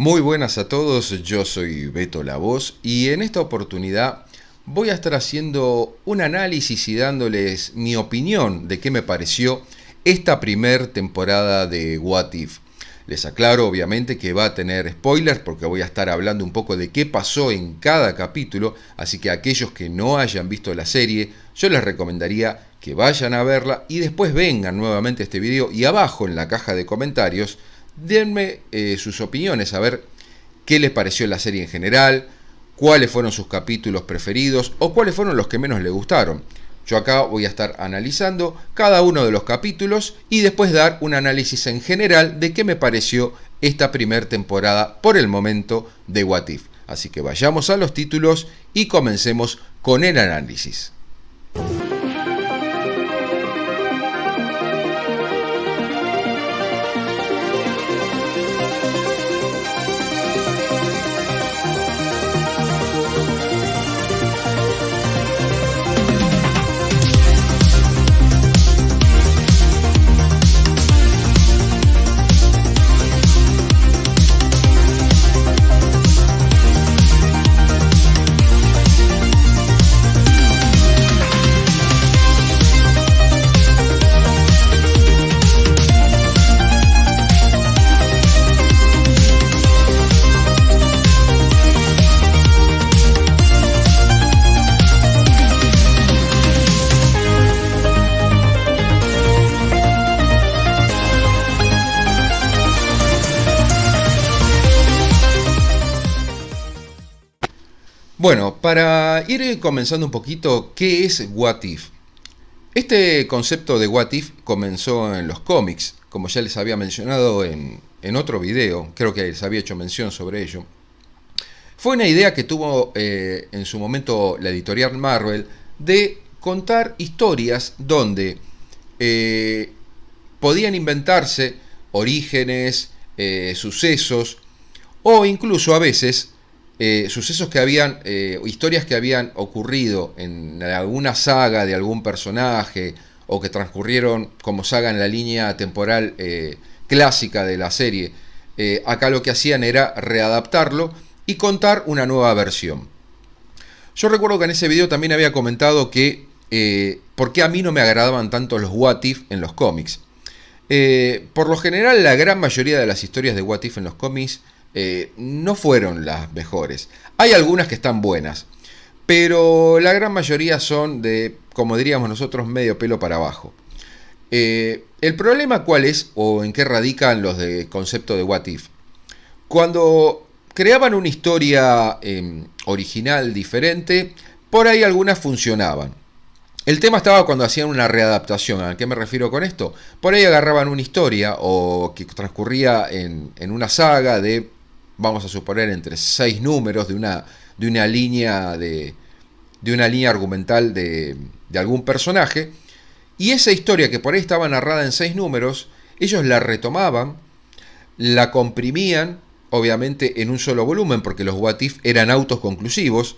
Muy buenas a todos, yo soy Beto La Voz y en esta oportunidad voy a estar haciendo un análisis y dándoles mi opinión de qué me pareció esta primer temporada de What If. Les aclaro obviamente que va a tener spoilers porque voy a estar hablando un poco de qué pasó en cada capítulo, así que a aquellos que no hayan visto la serie, yo les recomendaría que vayan a verla y después vengan nuevamente a este video y abajo en la caja de comentarios denme sus opiniones, a ver qué les pareció la serie en general, cuáles fueron sus capítulos preferidos o cuáles fueron los que menos les gustaron. Yo acá voy a estar analizando cada uno de los capítulos y después dar un análisis en general de qué me pareció esta primera temporada por el momento de What If. Así que vayamos a los títulos y comencemos con el análisis. Bueno, para ir comenzando un poquito, ¿qué es What If? Este concepto de What If comenzó en los cómics, como ya les había mencionado en otro video, creo que les había hecho mención sobre ello. Fue una idea que tuvo en su momento la editorial Marvel de contar historias donde podían inventarse orígenes, sucesos o incluso a veces sucesos que habían, historias que habían ocurrido en alguna saga de algún personaje o que transcurrieron como saga en la línea temporal clásica de la serie. Acá lo que hacían era readaptarlo y contar una nueva versión. Yo recuerdo que en ese video también había comentado que por qué a mí no me agradaban tanto los What If en los cómics. Por lo general, la gran mayoría de las historias de What If en los cómics no fueron las mejores. Hay algunas que están buenas, pero la gran mayoría son de, como diríamos nosotros, medio pelo para abajo. El problema cuál es o en qué radican los de concepto de What If. Cuando creaban una historia original diferente, por ahí algunas funcionaban. El tema estaba cuando hacían una readaptación. ¿A qué me refiero con esto? Por ahí agarraban una historia o que transcurría en una saga de, vamos a suponer, entre 6 números de una línea argumental de algún personaje. Y esa historia que por ahí estaba narrada en 6 números, ellos la retomaban, la comprimían, obviamente en un solo volumen, porque los What If eran autoconclusivos,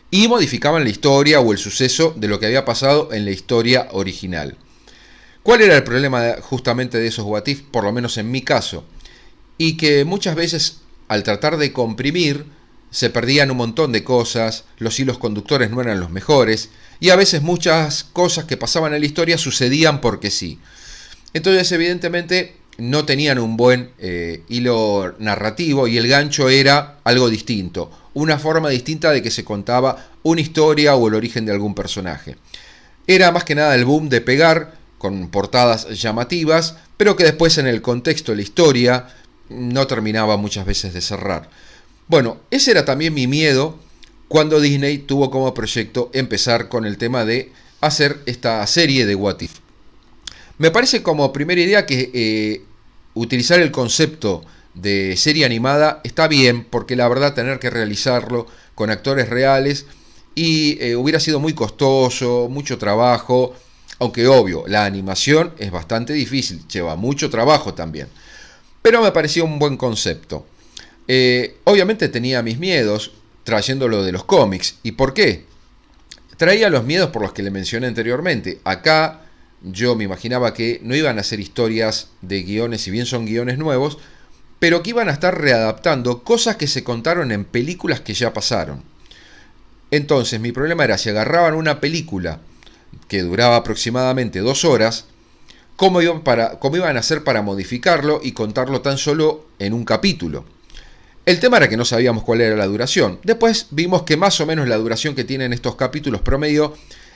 y modificaban la historia o el suceso de lo que había pasado en la historia original. ¿Cuál era el problema justamente de esos What If, por lo menos en mi caso? Y que muchas veces al tratar de comprimir se perdían un montón de cosas, los hilos conductores no eran los mejores y a veces muchas cosas que pasaban en la historia sucedían porque sí. Entonces evidentemente no tenían un buen hilo narrativo y el gancho era algo distinto, una forma distinta de que se contaba una historia o el origen de algún personaje. Era más que nada el boom de pegar con portadas llamativas, pero que después en el contexto de la historia no terminaba muchas veces de cerrar. Bueno, ese era también mi miedo cuando Disney tuvo como proyecto empezar con el tema de hacer esta serie de What If. Me parece como primera idea que utilizar el concepto de serie animada está bien, porque la verdad tener que realizarlo con actores reales y hubiera sido muy costoso, mucho trabajo, aunque obvio, la animación es bastante difícil, lleva mucho trabajo también, pero me pareció un buen concepto. Obviamente tenía mis miedos trayéndolo de los cómics. ¿Y por qué? Traía los miedos por los que le mencioné anteriormente. Acá yo me imaginaba que no iban a ser historias de guiones, si bien son guiones nuevos, pero que iban a estar readaptando cosas que se contaron en películas que ya pasaron. Entonces mi problema era si agarraban una película que duraba aproximadamente 2 horas, ¿cómo iban a hacer para modificarlo y contarlo tan solo en un capítulo? El tema era que no sabíamos cuál era la duración. Después vimos que más o menos la duración que tienen estos capítulos promedio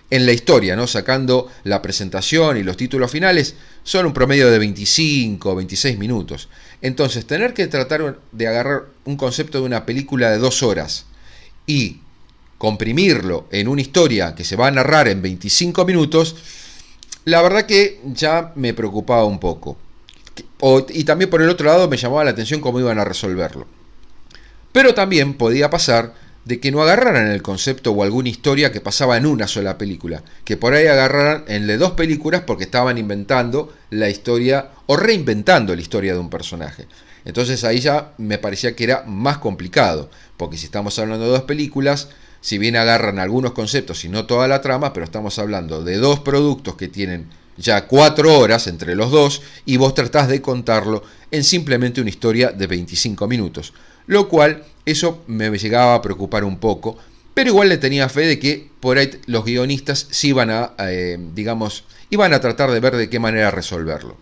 en la historia, ¿no? Sacando la presentación y los títulos finales, son un promedio de 25 o 26 minutos. Entonces, tener que tratar de agarrar un concepto de una película de 2 horas y comprimirlo en una historia que se va a narrar en 25 minutos, la verdad que ya me preocupaba un poco. Y también por el otro lado me llamaba la atención cómo iban a resolverlo. Pero también podía pasar de que no agarraran el concepto o alguna historia que pasaba en una sola película, que por ahí agarraran en de 2 películas porque estaban inventando la historia o reinventando la historia de un personaje. Entonces ahí ya me parecía que era más complicado, porque si estamos hablando de 2 películas, si bien agarran algunos conceptos y no toda la trama, pero estamos hablando de 2 productos que tienen ya 4 horas entre los dos y vos tratás de contarlo en simplemente una historia de 25 minutos. Lo cual, eso me llegaba a preocupar un poco, pero igual le tenía fe de que por ahí los guionistas sí iban iban a tratar de ver de qué manera resolverlo.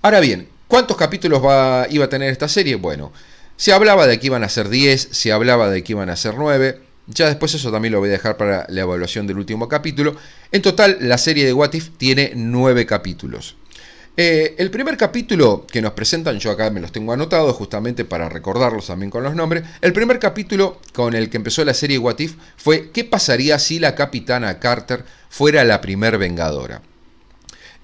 Ahora bien, ¿cuántos capítulos iba a tener esta serie? Bueno, se hablaba de que iban a ser 10, se hablaba de que iban a ser 9, ya después eso también lo voy a dejar para la evaluación del último capítulo. En total, la serie de What If tiene 9 capítulos. El primer capítulo que nos presentan, yo acá me los tengo anotados justamente para recordarlos también con los nombres. El primer capítulo con el que empezó la serie What If fue ¿qué pasaría si la Capitana Carter fuera la primer Vengadora?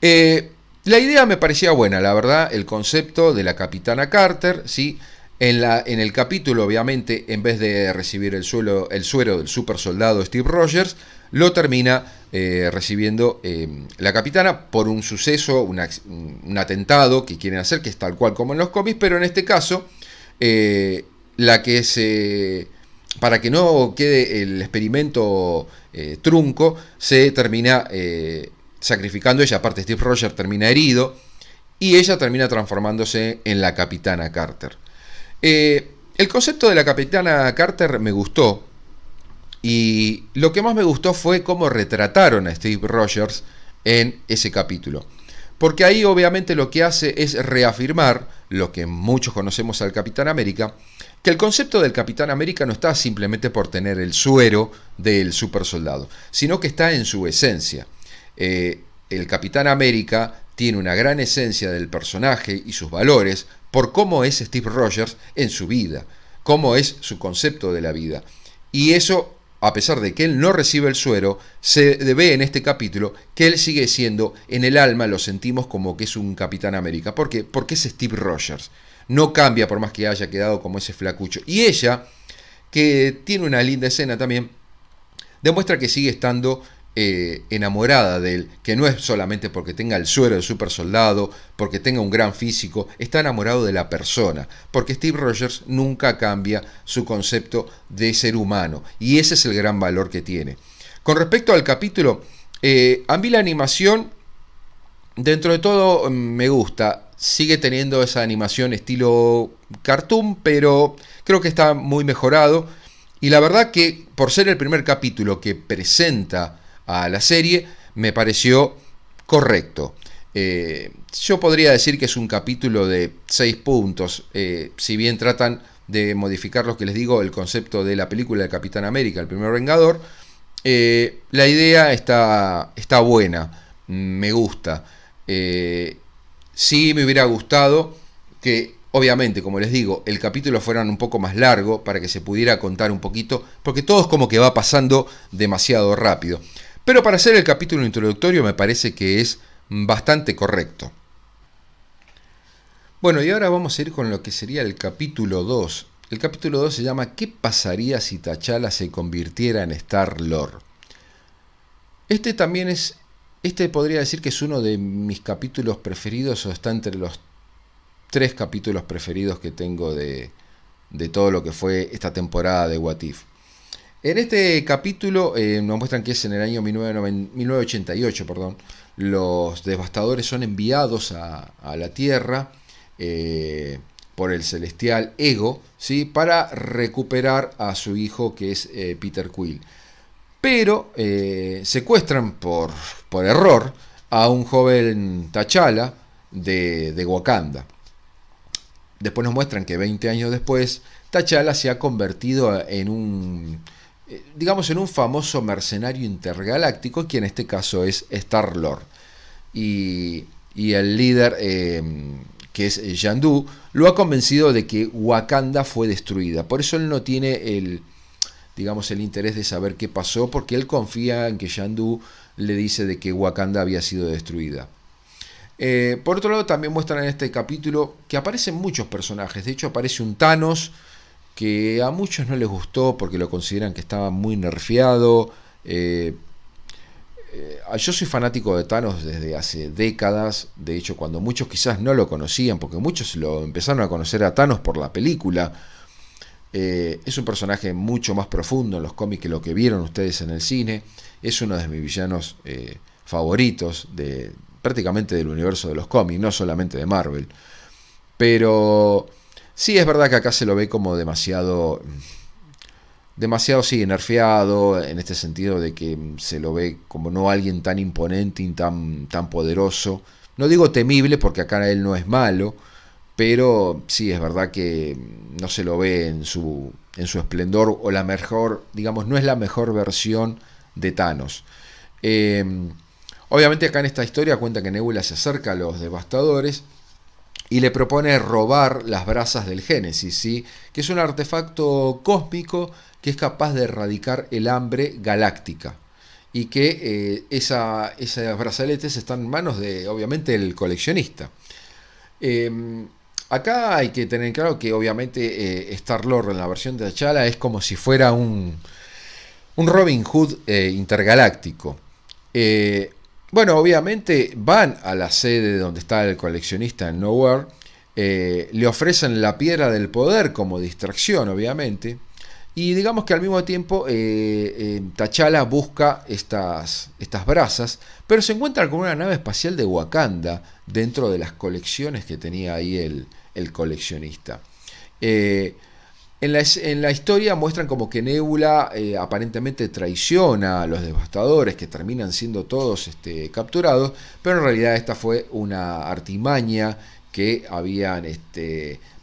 La idea me parecía buena, la verdad, el concepto de la Capitana Carter, ¿sí? En el capítulo, obviamente, en vez de recibir el suero del super soldado Steve Rogers, lo termina recibiendo la capitana por un suceso, un atentado que quieren hacer, que es tal cual como en los cómics, pero en este caso, para que no quede el experimento trunco, se termina sacrificando ella, aparte Steve Rogers termina herido, y ella termina transformándose en la Capitana Carter. El concepto de la Capitana Carter me gustó, y lo que más me gustó fue cómo retrataron a Steve Rogers en ese capítulo. Porque ahí obviamente lo que hace es reafirmar lo que muchos conocemos al Capitán América, que el concepto del Capitán América no está simplemente por tener el suero del super soldado, sino que está en su esencia. El Capitán América tiene una gran esencia del personaje y sus valores por cómo es Steve Rogers en su vida, cómo es su concepto de la vida. Y eso, a pesar de que él no recibe el suero, se ve en este capítulo que él sigue siendo, en el alma lo sentimos como que es un Capitán América. ¿Por qué? Porque es Steve Rogers. No cambia por más que haya quedado como ese flacucho. Y ella, que tiene una linda escena también, demuestra que sigue estando enamorada de él, que no es solamente porque tenga el suero de super soldado, porque tenga un gran físico, está enamorado de la persona, porque Steve Rogers nunca cambia su concepto de ser humano, y ese es el gran valor que tiene. Con respecto al capítulo, a mí la animación, dentro de todo, me gusta. Sigue teniendo esa animación estilo cartoon, pero creo que está muy mejorado, y la verdad que por ser el primer capítulo que presenta a la serie, me pareció correcto. Yo podría decir que es un capítulo de 6 puntos, si bien tratan de modificar lo que les digo, el concepto de la película de Capitán América, el primer Vengador. La idea está buena, me gusta. Sí me hubiera gustado que, obviamente, como les digo, el capítulo fuera un poco más largo para que se pudiera contar un poquito, porque todo es como que va pasando demasiado rápido. Pero para hacer el capítulo introductorio me parece que es bastante correcto. Bueno, y ahora vamos a ir con lo que sería el capítulo 2. El capítulo 2 se llama ¿Qué pasaría si T'Challa se convirtiera en Star-Lord? Este podría decir que es uno de mis capítulos preferidos, o está entre los 3 capítulos preferidos que tengo de todo lo que fue esta temporada de What If. En este capítulo nos muestran que es en el año 1988, los devastadores son enviados a la Tierra por el celestial Ego, ¿sí? Para recuperar a su hijo, que es Peter Quill. Pero secuestran por error a un joven T'Challa de Wakanda. Después nos muestran que 20 años después, T'Challa se ha convertido en digamos, en un famoso mercenario intergaláctico, que en este caso es Star-Lord. Y el líder, que es Yondu, lo ha convencido de que Wakanda fue destruida. Por eso él no tiene digamos, el interés de saber qué pasó, porque él confía en que Yondu le dice de que Wakanda había sido destruida. Por otro lado, también muestran en este capítulo que aparecen muchos personajes. De hecho, aparece un Thanos que a muchos no les gustó porque lo consideran que estaba muy nerfeado. Yo soy fanático de Thanos desde hace décadas. De hecho, cuando muchos quizás no lo conocían, porque muchos lo empezaron a conocer a Thanos por la película. Es un personaje mucho más profundo en los cómics que lo que vieron ustedes en el cine. Es uno de mis villanos favoritos prácticamente del universo de los cómics, no solamente de Marvel. Pero sí es verdad que acá se lo ve como demasiado, sí, nerfeado, en este sentido de que se lo ve como no alguien tan imponente y tan poderoso. No digo temible, porque acá él no es malo, pero sí es verdad que no se lo ve en su esplendor, o la mejor, digamos, no es la mejor versión de Thanos. Obviamente acá en esta historia cuenta que Nebula se acerca a los devastadores y le propone robar las brasas del Génesis, ¿sí? Que es un artefacto cósmico que es capaz de erradicar el hambre galáctica. Y que esas brazaletes están en manos de, obviamente, el coleccionista. Acá hay que tener claro que, obviamente, Star-Lord en la versión de T'Challa es como si fuera un Robin Hood intergaláctico. Bueno, obviamente van a la sede donde está el coleccionista en Nowhere, le ofrecen la piedra del poder como distracción, obviamente, y digamos que al mismo tiempo T'Challa busca estas brasas, pero se encuentra con una nave espacial de Wakanda dentro de las colecciones que tenía ahí el coleccionista. En la historia muestran como que Nebula aparentemente traiciona a los devastadores, que terminan siendo todos capturados, pero en realidad esta fue una artimaña que habían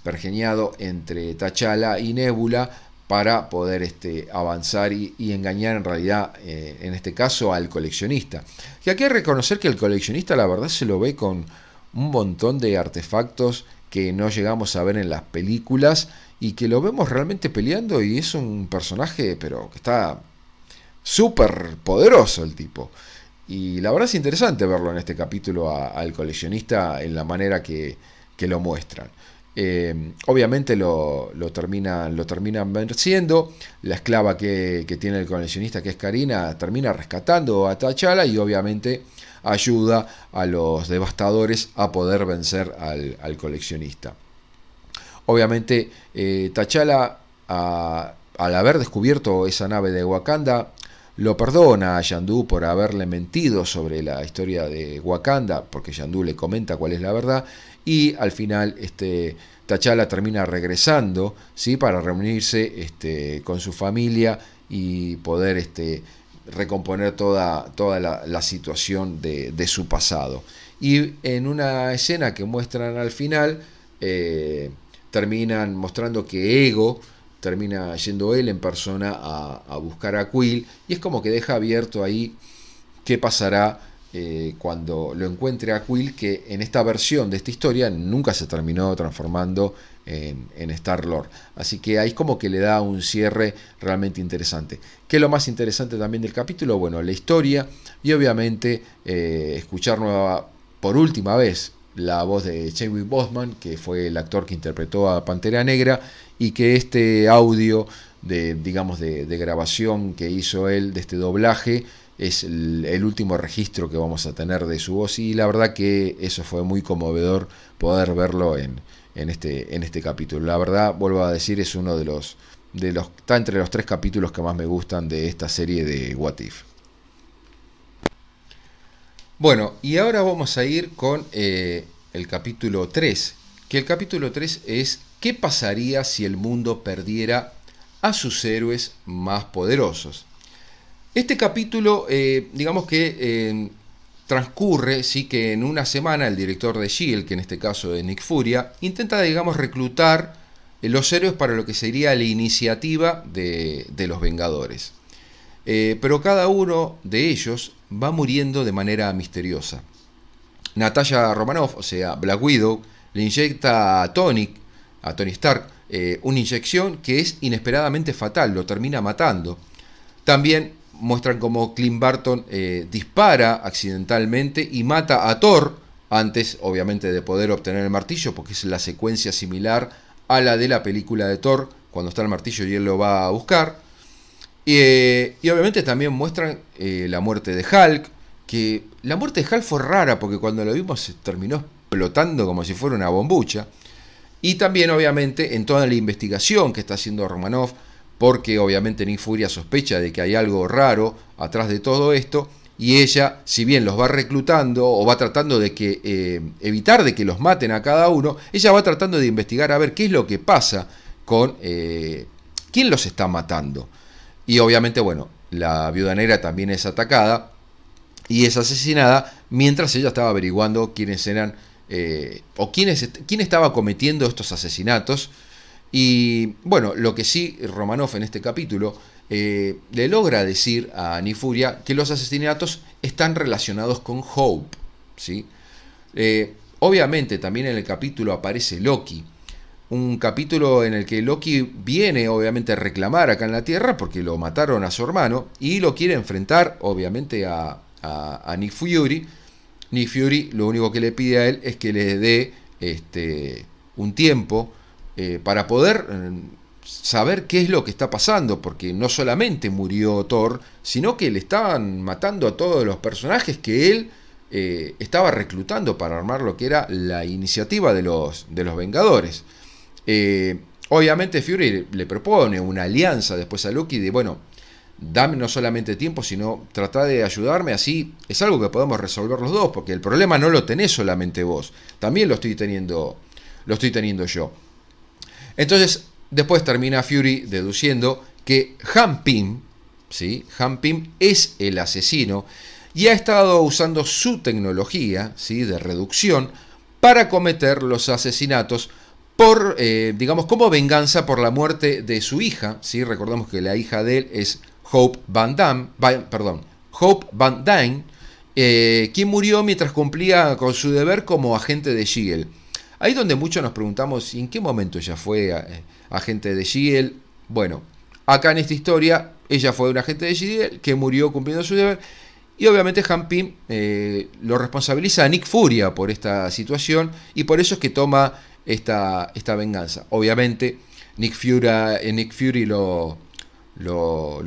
pergeñado entre T'Challa y Nebula para poder avanzar y engañar en realidad, en este caso, al coleccionista. Y aquí hay que reconocer que el coleccionista, la verdad, se lo ve con un montón de artefactos que no llegamos a ver en las películas, y que lo vemos realmente peleando, y es un personaje pero que está súper poderoso el tipo. Y la verdad es interesante verlo en este capítulo al coleccionista en la manera que lo muestran. Obviamente lo terminan venciendo. La esclava que tiene el coleccionista, que es Karina, termina rescatando a T'Challa y obviamente ayuda a los devastadores a poder vencer al coleccionista. Obviamente T'Challa, al haber descubierto esa nave de Wakanda, lo perdona a Yondu por haberle mentido sobre la historia de Wakanda, porque Yondu le comenta cuál es la verdad, y al final T'Challa termina regresando, ¿sí? Para reunirse con su familia y poder recomponer toda la situación de su pasado. Y en una escena que muestran al final, terminan mostrando que Ego termina yendo él en persona a buscar a Quill, y es como que deja abierto ahí qué pasará cuando lo encuentre a Quill, que en esta versión de esta historia nunca se terminó transformando en Star-Lord. Así que ahí como que le da un cierre realmente interesante. ¿Qué es lo más interesante también del capítulo? Bueno, la historia, y obviamente escuchar por última vez la voz de Chadwick Boseman, que fue el actor que interpretó a Pantera Negra, y que este audio de grabación que hizo él, de este doblaje, es el último registro que vamos a tener de su voz, y la verdad que eso fue muy conmovedor poder verlo en este capítulo. La verdad, vuelvo a decir, es uno de los está entre los 3 capítulos que más me gustan de esta serie de What If. Bueno, y ahora vamos a ir con el capítulo 3, que el capítulo 3 es ¿qué pasaría si el mundo perdiera a sus héroes más poderosos? Este capítulo, digamos que transcurre, sí, que en una semana el director de S.H.I.E.L.D., que en este caso es Nick Furia, intenta, digamos, reclutar los héroes para lo que sería la iniciativa de los Vengadores. Pero cada uno de ellos va muriendo de manera misteriosa. Natasha Romanoff, o sea, Black Widow, le inyecta a Tony Stark, una inyección que es inesperadamente fatal, lo termina matando. También muestran cómo Clint Barton dispara accidentalmente y mata a Thor, antes obviamente de poder obtener el martillo, porque es la secuencia similar a la de la película de Thor, cuando está el martillo y él lo va a buscar. Y obviamente también muestran la muerte de Hulk, que la muerte de Hulk fue rara, porque cuando lo vimos se terminó explotando como si fuera una bombucha. Y también obviamente en toda la investigación que está haciendo Romanoff, porque obviamente Nick Furia sospecha de que hay algo raro atrás de todo esto, y ella, si bien los va reclutando o va tratando de que evitar de que los maten a cada uno, ella va tratando de investigar a ver qué es lo que pasa con quién los está matando. Y obviamente, bueno, la Viuda Negra también es atacada y es asesinada mientras ella estaba averiguando quiénes eran o quién estaba cometiendo estos asesinatos. Y bueno, lo que sí Romanoff en este capítulo le logra decir a Nick Furia que los asesinatos están relacionados con Hope, ¿sí? Obviamente también en el capítulo aparece Loki, un capítulo en el que Loki viene obviamente a reclamar acá en la Tierra porque lo mataron a su hermano y lo quiere enfrentar obviamente a Nick Fury. Nick Fury lo único que le pide a él es que le dé un tiempo para poder saber qué es lo que está pasando, porque no solamente murió Thor, sino que le estaban matando a todos los personajes que él estaba reclutando para armar lo que era la iniciativa de los Vengadores. Obviamente Fury le propone una alianza después a Loki de, bueno, dame no solamente tiempo, sino trata de ayudarme, así es algo que podemos resolver los dos, porque el problema no lo tenés solamente vos, también lo estoy teniendo yo. Entonces, después termina Fury deduciendo que Han Pym, ¿sí? Han Pym es el asesino y ha estado usando su tecnología, ¿sí?, de reducción para cometer los asesinatos por, digamos, como venganza por la muerte de su hija, ¿sí? Recordemos que la hija de él es Hope Van Dyne, quien murió mientras cumplía con su deber como agente de S.H.I.E.L.D. Ahí donde muchos nos preguntamos en qué momento ella fue agente de S.H.I.E.L.D. Bueno, acá en esta historia ella fue una agente de S.H.I.E.L.D. que murió cumpliendo su deber. Y obviamente Han Pym lo responsabiliza a Nick Furia por esta situación y por eso es que toma esta venganza. Obviamente Nick Fury lo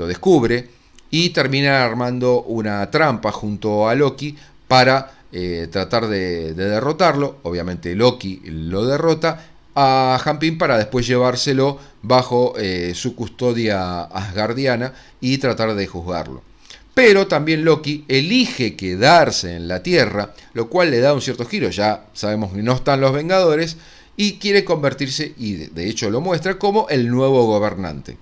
descubre y termina armando una trampa junto a Loki para tratar de derrotarlo. Obviamente Loki lo derrota a Han Pym para después llevárselo bajo su custodia asgardiana y tratar de juzgarlo. Pero también Loki elige quedarse en la Tierra, lo cual le da un cierto giro. Ya sabemos que no están los Vengadores y quiere convertirse, y de hecho lo muestra, como el nuevo gobernante.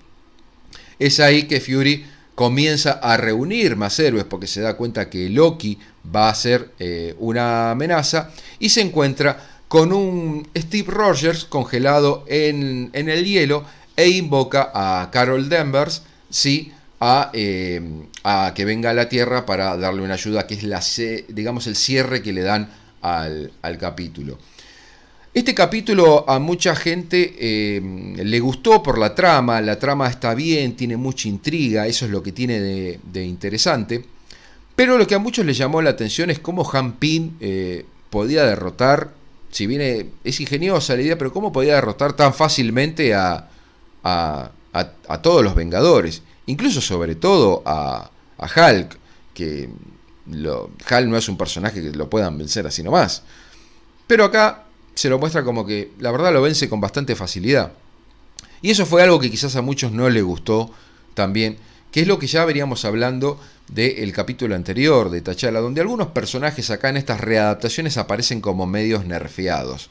Es ahí que Fury comienza a reunir más héroes porque se da cuenta que Loki va a ser una amenaza y se encuentra con un Steve Rogers congelado en el hielo e invoca a Carol Danvers, ¿sí?, a que venga a la Tierra para darle una ayuda, que es digamos el cierre que le dan al capítulo. Este capítulo a mucha gente le gustó por la trama está bien, tiene mucha intriga, eso es lo que tiene de interesante, pero lo que a muchos les llamó la atención es cómo Han Pym podía derrotar, si bien es ingeniosa la idea, pero cómo podía derrotar tan fácilmente a todos los Vengadores. Incluso sobre todo a Hulk, que Hulk no es un personaje que lo puedan vencer así nomás. Pero acá se lo muestra como que la verdad lo vence con bastante facilidad. Y eso fue algo que quizás a muchos no les gustó también, que es lo que ya veníamos hablando del capítulo anterior de T'Challa, donde algunos personajes acá en estas readaptaciones aparecen como medios nerfeados.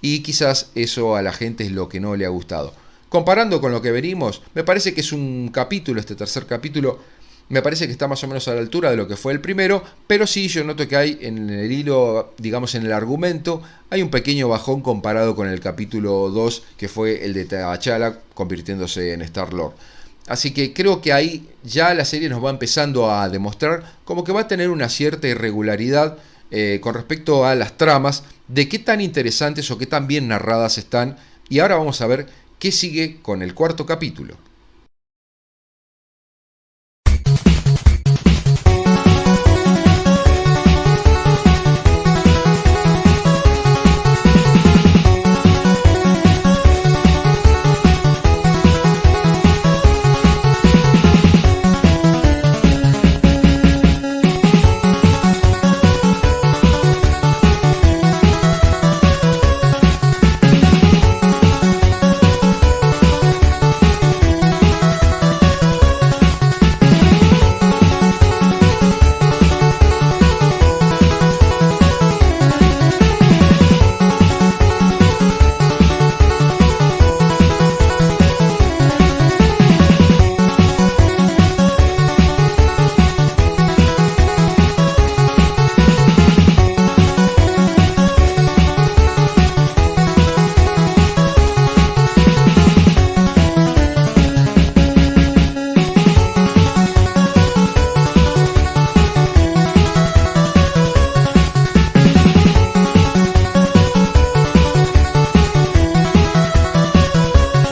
y quizás eso a la gente es lo que no le ha gustado. Comparando con lo que venimos, me parece que es un capítulo, este tercer capítulo, me parece que está más o menos a la altura de lo que fue el primero, pero sí yo noto que hay en el hilo, digamos en el argumento, hay un pequeño bajón comparado con el capítulo 2, que fue el de T'Challa convirtiéndose en Star-Lord. Así que creo que ahí ya la serie nos va empezando a demostrar como que va a tener una cierta irregularidad con respecto a las tramas, de qué tan interesantes o qué tan bien narradas están. Y ahora vamos a ver qué sigue con el cuarto capítulo.